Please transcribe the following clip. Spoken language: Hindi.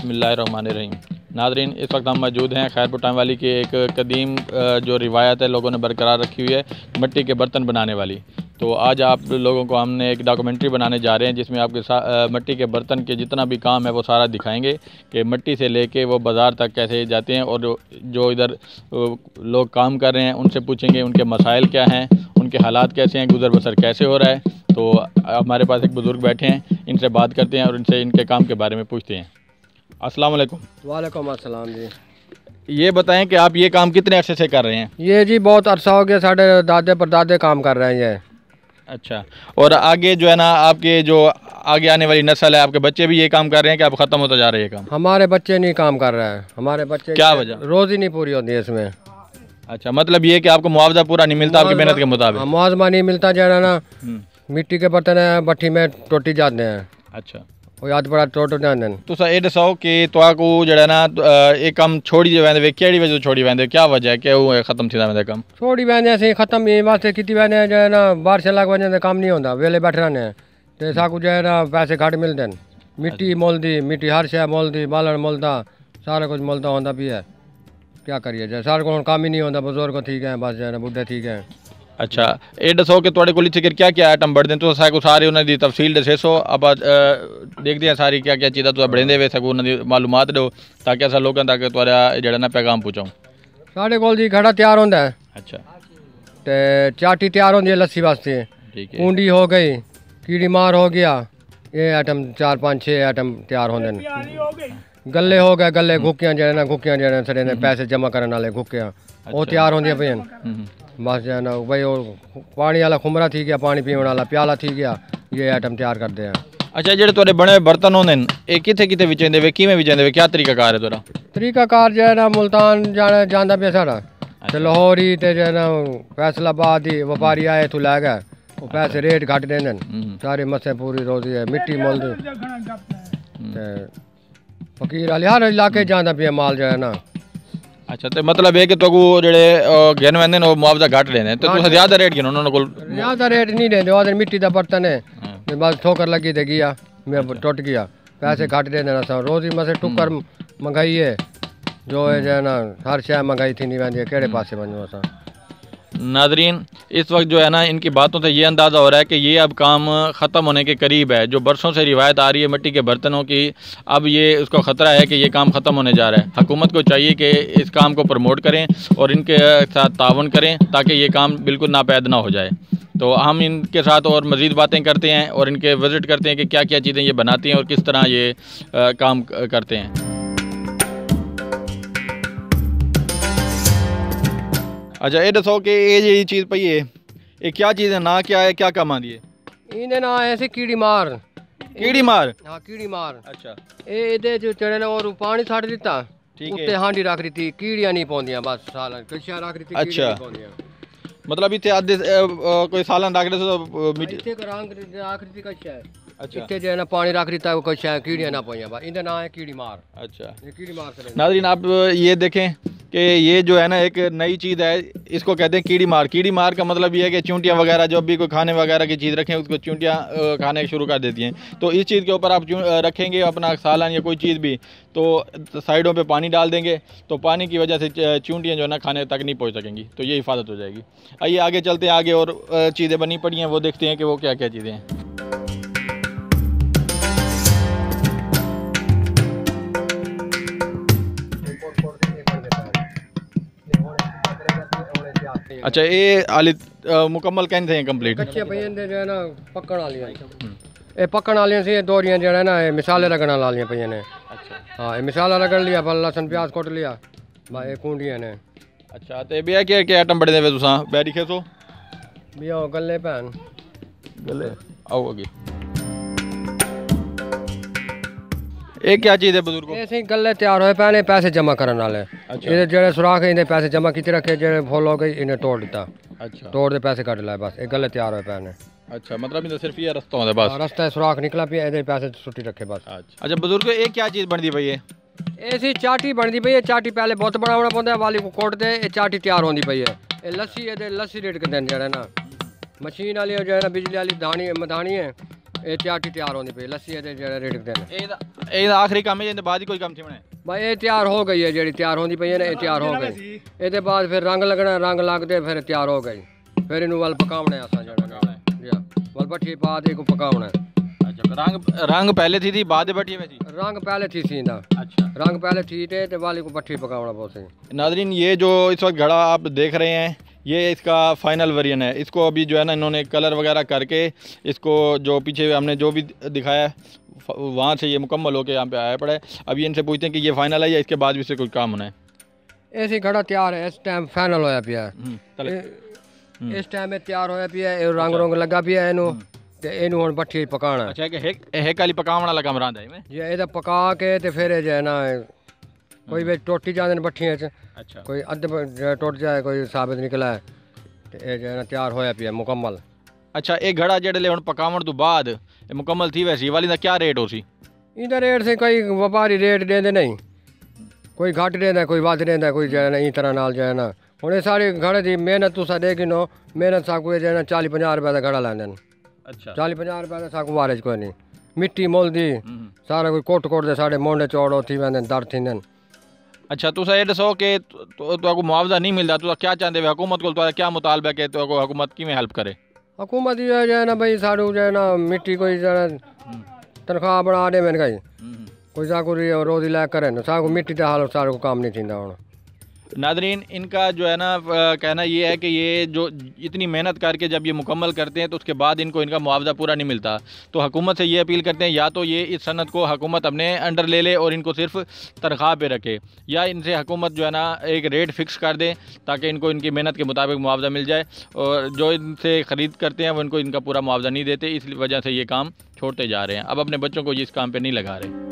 बिस्मिल्लाहिर्रहमानिर्रहीम। नाज़रीन, इस वक्त हम मौजूद हैं खैरपुर टाइम वाली की एक कदीम जो रिवायत है लोगों ने बरकरार रखी हुई है, मिट्टी के बर्तन बनाने वाली। तो आज आप लोगों को हमने एक डॉक्यूमेंट्री बनाने जा रहे हैं जिसमें आपके मिट्टी के बर्तन के जितना भी काम है वो सारा दिखाएंगे कि मिट्टी से लेके वो बाज़ार तक कैसे जाते हैं, और जो इधर लोग काम कर रहे हैं उनसे पूछेंगे उनके मसाइल क्या हैं, उनके हालात कैसे हैं, गुज़र बसर कैसे हो रहा है। तो हमारे पास एक बुज़ुर्ग बैठे हैं, इनसे बात करते हैं और इनसे इनके काम के बारे में पूछते हैं। अस्सलाम वालेकुम। वालेकुम अस्सलाम जी। ये बताएं कि आप ये काम कितने अरसे से कर रहे हैं? ये जी बहुत अरसा हो गया, साढ़े दादे परदादे काम कर रहे हैं ये। अच्छा, और आगे जो है ना आपके जो आगे आने वाली नस्ल है, आपके बच्चे भी ये काम कर रहे हैं कि आप ख़त्म होता जा रहे हैं काम? हमारे बच्चे नहीं काम कर रहे हैं, हमारे बच्चे क्या वजह? रोज़ी नहीं पूरी होती है इसमें। अच्छा, मतलब ये कि आपको मुआवजा पूरा नहीं मिलता आपकी मेहनत के मुताबिक? मुआवजा नहीं मिलता जो है ना, मिट्टी के बर्तन है भट्टी में टूटी जाते हैं। अच्छा, वो याद बड़ा टूट जाते हैं। तुसा ये दसो कि तुहाकू जड़ा ना ये काम छोड़ी वेंदे, केड़ी वजह छोड़ी वेंदे, क्या वजह है कि वो खत्म थी वेंदे काम? छोड़ी वेंदे असीं खत्म ये वास्ते की वेंदे जो है ना, बारिश लग वजह से काम नहीं होता, वेले बैठे रहने तो साकू जो है ना पैसे घट मिलते हैं। मिट्टी मुलदी, मिट्टी हर शय मुलदी, बालन मुलदा, सारा कुछ मुलदा होंदा भी है। क्या करिए जो सारे को काम ही नहीं होता, बुजुर्ग ठीक है बस जो है ना, बुढ़े ठीक है। अच्छा, ये दसो कि तुहाडे कोल क्या क्या आइटम बढ़ते हैं, तुस साकू सारे उन्होंने तफसील दसेसो। अब देखते हैं सारी क्या क्या चीज़ा तुस बढ़ेंदे वे सकू उन्होंने मालूमात दो ताकि असा लोगों तक तुहाडा जड़ा ना पैगाम पहुँचाऊँ। साढ़े कोल जी घड़ा तैयार होंदा है। अच्छा, ते चाटी तैयार होंदी है लस्सी वास्ते, ठीक है। कूंडी हो गई, कीड़ी मार हो गया, ये आइटम 4 5 6 आइटम तैयार होंदे ने। गले हो गए, गले गुक्कियां जो है ना, गुक्कियां जो है सड़े ने पैसे जमा करने वाले गुक्कियां वो तैयार होंदियां पे बस जो है ना भाई। वो पानी वाला खुमरा थी गया, पानी पीने वाला प्याला थी गया, ये आइटम तैयार करते हैं। अच्छा, जेडे तुहाडे बने बर्तन होंदे न ये किथे किथे विचेंदे वे, किवें विचेंदे वे, क्या तरीकाकार है तुहाडा? तरीकाकार जो है ना मुल्तान जाना पे साढ़ा ते लाहौर ही ते जो है ना फैसलाबाद ही व्यापारी आए इत्थों लै गए, वो पैसे रेट घट देंदे न, सारे मस्से पूरी रोजी है, मिट्टी मुलदी ते फकीर वाले हर इलाके जाना पे माल जो है ना। अच्छा, तो मतलब है कि तुहाकू जेडे गिन वेंदे न वो मुआवजा घट लेने तो तुस ज्यादा रेट गिनो उन्होंने कोल? ज्यादा रेट नहीं देंदे, ओदे मिट्टी दा बर्तन है बस ठोकर लगी ते गया, मैं टुट गया, पैसे घट देंदे न। रोजी मसे टुकर महंगाई है जो है जो है ना, हर शय महंगाई थी नहीं वेंदी, केड़े पासे वञूं असां? नाजरीन, इस वक्त जो है ना इनकी बातों से ये अंदाज़ा हो रहा है कि ये अब काम ख़त्म होने के करीब है। जो बरसों से रिवायत आ रही है मिट्टी के बर्तनों की, अब ये उसको ख़तरा है कि ये काम ख़त्म होने जा रहा है। हुकूमत को चाहिए कि इस काम को प्रमोट करें और इनके साथ तावन करें ताकि ये काम बिल्कुल नापैद ना हो जाए। तो हम इनके साथ और मज़ीद बातें करते हैं और इनके विज़िट करते हैं कि क्या क्या चीज़ें ये बनाती हैं और किस तरह ये काम करते हैं। अच्छा, ये दसो कि ये जी चीज़ पई है ये क्या चीज़ है, ना क्या है, क्या काम आती है? इन्हें ना ऐसे कीड़ी मार। कीड़ी मार? हाँ कीड़ी मार। अच्छा, ये जो चढ़े ना और पानी छाड़ दिता, ठीक है। उत्ते हांडी रख दी थी, कीड़ियां नहीं पौंदियां बस सालन कशिया रख दी थी। अच्छा, मतलब इतने आधे कोई सालन रख दे तो मिट्टी इत्थे रंग रख दी कशिया है। अच्छा, इत्थे जो है ना पानी रख दिता वो कशिया कीड़ियां ना पौंदियां बस, इनका नाम है कीड़ी मार। अच्छा, ये कीड़ी मार से। नाज़रीन आप ये देखें कि ये जो है ना एक नई चीज़ है, इसको कहते हैं कीड़ी मार। कीड़ी मार का मतलब ये है कि चूंटियाँ वगैरह जो भी कोई खाने वगैरह की चीज़ रखें उसको चूंटियाँ खाने शुरू कर देती हैं। तो इस चीज़ के ऊपर आप रखेंगे अपना सालन या कोई चीज़ भी, तो साइडों पे पानी डाल देंगे तो पानी की वजह से चूंटियाँ जो है ना खाने तक नहीं पहुँच सकेंगी, तो ये हिफाजत हो जाएगी। आइए आगे चलते हैं, आगे और चीज़ें बनी पड़ी हैं वो देखते हैं कि वो क्या क्या चीज़ें हैं। अच्छा, ये आली मुकम्मल कहते हैं कंप्लीट? कच्चे पे जो है ना पकड़ वाली ये पकड़ वाली से दोरियां जो है ना ये मिसाले रगड़ने वाली पे ने। अच्छा, हाँ ये मिसाला रगड़ लिया, फल लसन प्याज कोट लिया, बस ये कूंडियां ने। अच्छा, तो भैया क्या क्या आइटम बड़े देवे तुसा बैठी खेसो भी आओ गले भैन गले आओ अगे। ये क्या चीज़ है बुजुर्गो? ऐसे ही गले तैयार होए पैने पैसे जमा करने वाले। अच्छा, ये जेड़े सुराख है इन्हें पैसे जमा कीते रखे, जेड़े फुल हो गई इन्हें तोड़ दिता। अच्छा, तोड़ दे पैसे कट लाए बस, ये गले तैयार होए पैने। अच्छा, मतलब इधर सिर्फ ये रास्ता होता है बस? रास्ता सुराख निकला पिया, इधर पैसे छुट्टी रखे बस। अच्छा बुजुर्गो, ये क्या चीज़ बनती पई है? ऐसी चाटी बनती पई है, चाटी पहले बहुत बनाना पौंदा है, वाली को कोट दे ये चाटी तैयार होती पई है। ये लस्सी है, लस्सी रेट के दिन जो है ना मशीन वाली जो है ना बिजली वाली दानी मधानी है, ये चाटी तैयार होनी पे लस्सी है जेड़ा रेट देने ਇਹ ਦਾ ਆਖਰੀ ਕੰਮ ਹੈ ਇਹਦੇ ਬਾਅਦ ਹੀ ਕੋਈ ਕੰਮ ਥਿਮਣਾ भाई ये तैयार हो गई है जेड़ी तैयार होनी पई है ना ये तैयार हो गई ਇਹਦੇ बाद फिर रंग लगना रंग लगदे फिर तैयार हो गई फिर इनू वल पकावना असा जाना जी वल भट्ठी पा दे को पकावना अच्छा रंग पहले थी बाद में भट्टी में थी रंग पहले थी सींदा अच्छा रंग पहले थी ते वाली को भट्ठी पकावना बहुत सही नाजरीन ये जो इस वक्त घड़ा आप देख रहे हैं ये इसका फाइनल वेरिएंट है इसको अभी जो है ना इन्होंने कलर वगैरह करके इसको जो पीछे हमने जो भी दिखाया है वहाँ से ये मुकम्मल होकर यहाँ पे आया पड़ा है। अभी इनसे पूछते हैं कि ये फाइनल है या इसके बाद भी इससे कोई काम होना है। ऐसे घड़ा तैयार है इस टाइम फाइनल होया पिया इस टाइम में तैयार होया पिया रंग रंग लगा पिया इनू ते इनू हुण भट्ठी पकाना अच्छा है काली पकावण वाला काम रहा है जी ਇਹਦਾ पका के ते फिर जो है ना कोई भी टोटी जाते हैं भट्ठियां च अच्छा कोई अद्ध टुट जाए कोई साबित निकला है ते जो है ना तैयार होया पिया मुकम्मल। अच्छा ये घड़ा जेड़े हुण पकावण तो बाद मुकम्मल थी वैसी वाली दा क्या रेट हो सी इंदा रेट से कोई व्यापारी रेट देंदे नहीं कोई घट देंदा कोई वध देंदा कोई जो है ना इस तरह नाल जो है ना हुण ये सारी घड़े दी मेहनत तुसा देखी नो मेहनत साकू जो है ना 40-50 रुपए दा घड़ा लैंदे अच्छा 40-50 रुपए दा साकू वारे कोई नहीं मिट्टी मुल दी सारा कोई कोट दे साढ़े मोंडे चौड़ थी वेंदे दर्द थींदे। अच्छा तुसा ये दसो कि तो मुआवजा नहीं मिलता तो क्या चाहते हो हुकूमत को क्या मुतालबा है कि तो हुकूमत किवें हेल्प करे हुकूमत जो है ना भाई साड़ू जो है ना मिट्टी कोई जो है तनख्वाह बढ़ा दे मैंने कही कोई साकू रोजी लै करे ना साकू मिट्टी का हाल सारे को काम नहीं थींदा हुण। नादरीन इनका जो है ना कहना ये है कि ये जो इतनी मेहनत करके जब ये मुकम्मल करते हैं तो उसके बाद इनको इनका मुआवजा पूरा नहीं मिलता तो हुकूमत से ये अपील करते हैं या तो ये इस सनत को हुकूमत अपने अंडर ले ले और इनको सिर्फ तनख्वाह पे रखे या इनसे हुकूमत जो है ना एक रेट फिक्स कर दे ताकि इनको इनकी मेहनत के मुताबिक मुआवजा मिल जाए और जो इनसे ख़रीद करते हैं वो इनको इनका पूरा मुआवजा नहीं देते इस वजह से ये काम छोड़ते जा रहे हैं अब अपने बच्चों को इस काम पर नहीं लगा रहे।